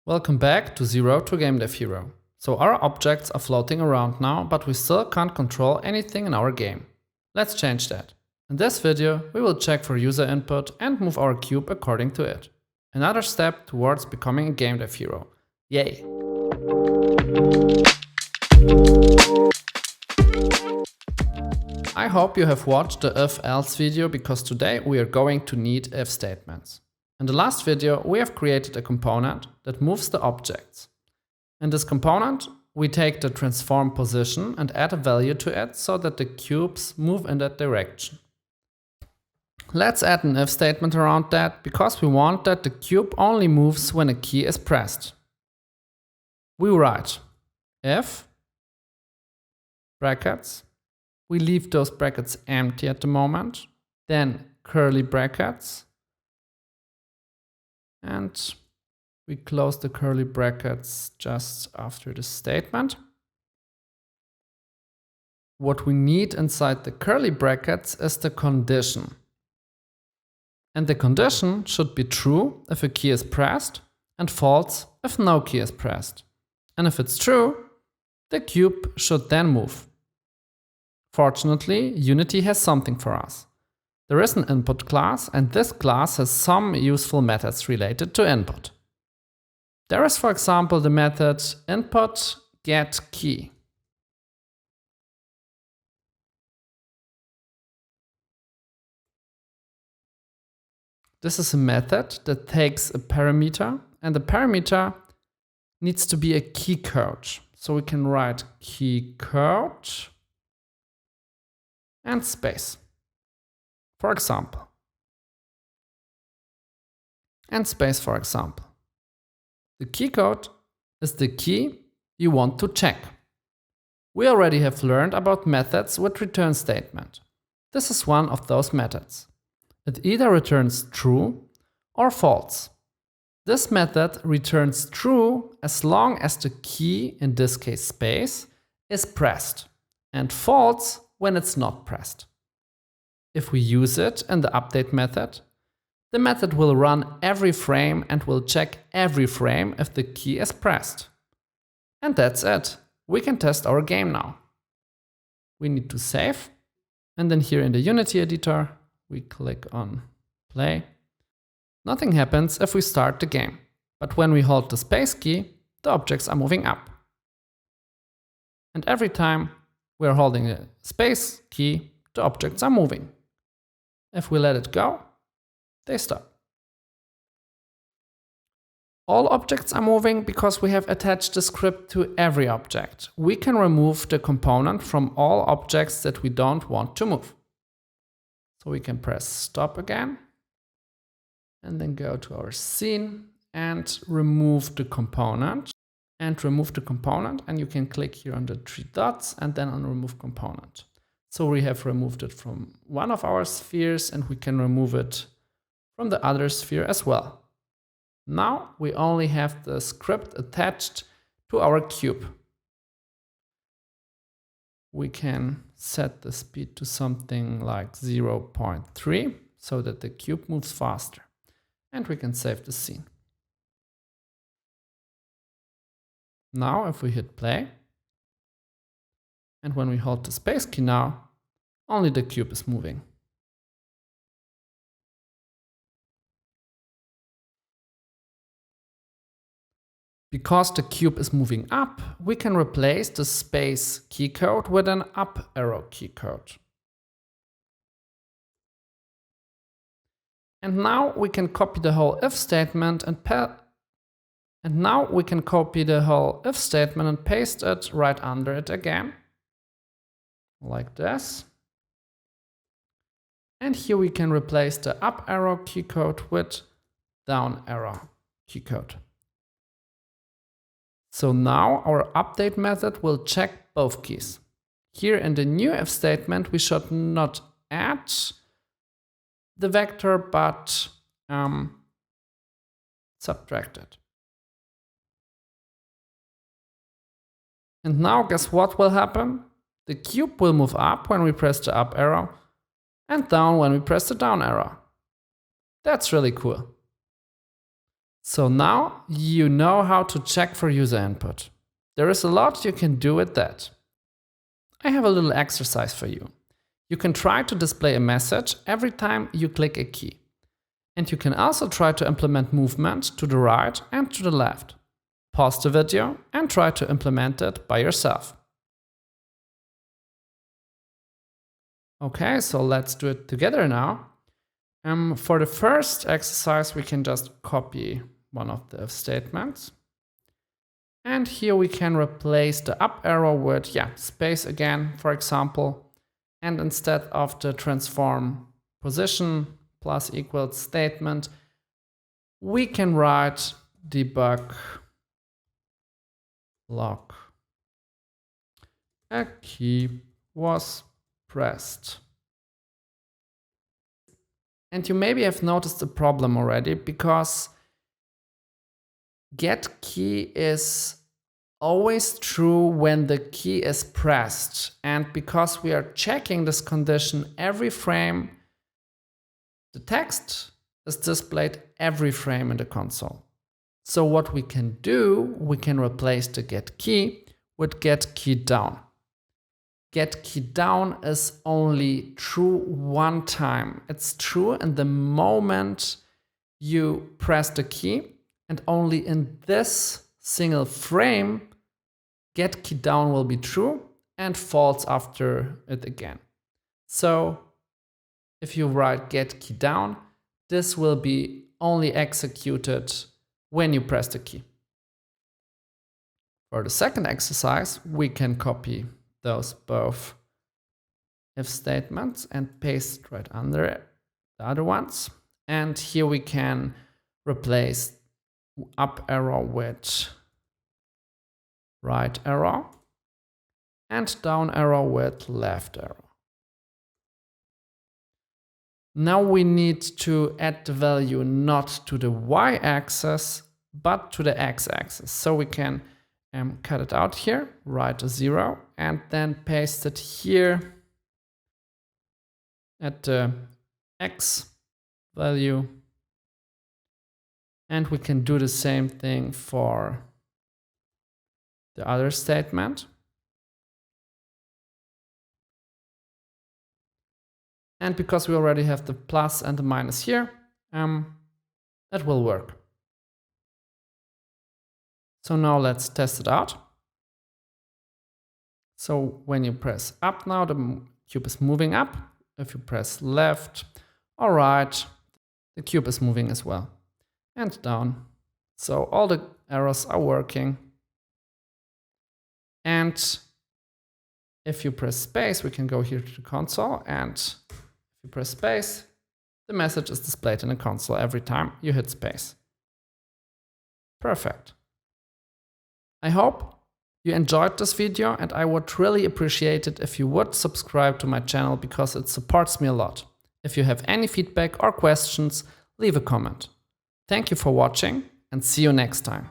Welcome back to Zero to Game Dev Hero. So our objects are floating around now, but we still can't control anything in our game. Let's change that. In this video, we will check for user input and move our cube according to it. Another step towards becoming a game dev hero. Yay! I hope you have watched the if-else video because today we are going to need if statements. In the last video, we have created a component that moves the objects. In this component, we take the transform position and add a value to it so that the cubes move in that direction. Let's add an if statement around that because we want that the cube only moves when a key is pressed. We write if brackets. We leave those brackets empty at the moment, then curly brackets. And we close the curly brackets just after the statement. What we need inside the curly brackets is the condition. And the condition should be true if a key is pressed and false if no key is pressed. And if it's true, the cube should then move. Fortunately, Unity has something for us. There is an input class, and this class has some useful methods related to input. There is, for example, the method input get key. This is a method that takes a parameter, and the parameter needs to be a key code. So we can write key code and space. For example, and space for example. The key code is the key you want to check. We already have learned about methods with return statement. This is one of those methods. It either returns true or false. This method returns true as long as the key, in this case space, is pressed, and false when it's not pressed. If we use it in the update method, the method will run every frame and will check every frame if the key is pressed. And that's it. We can test our game now. We need to save. And then here in the Unity editor, we click on play. Nothing happens if we start the game. But when we hold the space key, the objects are moving up. And every time we're holding a space key, the objects are moving. If we let it go, they stop. All objects are moving because we have attached the script to every object. We can remove the component from all objects that we don't want to move. So we can press stop again and then go to our scene and remove the component. And you can click here on the three dots and then on remove component. So we have removed it from one of our spheres and we can remove it from the other sphere as well. Now we only have the script attached to our cube. We can set the speed to something like 0.3 so that the cube moves faster. And we can save the scene. Now if we hit play, and when we hold the space key now, only the cube is moving. Because the cube is moving up, we can replace the space key code with an up arrow key code. And now we can copy the whole if statement and paste it right under it again. Like this. And here we can replace the up arrow key code with down arrow key code. So now our update method will check both keys. Here in the new if statement, we should not add the vector, but subtract it. And now guess what will happen? The cube will move up when we press the up arrow and down when we press the down arrow. That's really cool. So now you know how to check for user input. There is a lot you can do with that. I have a little exercise for you. You can try to display a message every time you click a key. And you can also try to implement movement to the right and to the left. Pause the video and try to implement it by yourself. Okay, so let's do it together now. For the first exercise, we can just copy one of the if statements. And here we can replace the up arrow with space again, for example. And instead of the transform position plus equals statement, we can write debug log. A key was pressed. And you maybe have noticed the problem already, because get key is always true when the key is pressed. And because we are checking this condition every frame, the text is displayed every frame in the console. So what we can do, we can replace the get key with get key down. Get key down is only true one time. It's true in the moment you press the key, and only in this single frame, get key down will be true and false after it again. So if you write get key down, this will be only executed when you press the key. For the second exercise, we can copy those both if statements and paste right under the other ones. And here we can replace up arrow with right arrow and down arrow with left arrow. Now we need to add the value not to the y-axis, but to the x-axis. So we can cut it out here, write a 0, and then paste it here at the x value. And we can do the same thing for the other statement. And because we already have the plus and the minus here, that will work. So now let's test it out. So when you press up now, the cube is moving up. If you press left or right, the cube is moving as well. And down. So all the arrows are working. And if you press space, we can go here to the console, and if you press space, the message is displayed in the console every time you hit space. Perfect. I hope you enjoyed this video, and I would really appreciate it if you would subscribe to my channel, because it supports me a lot. If you have any feedback or questions, leave a comment. Thank you for watching, and see you next time.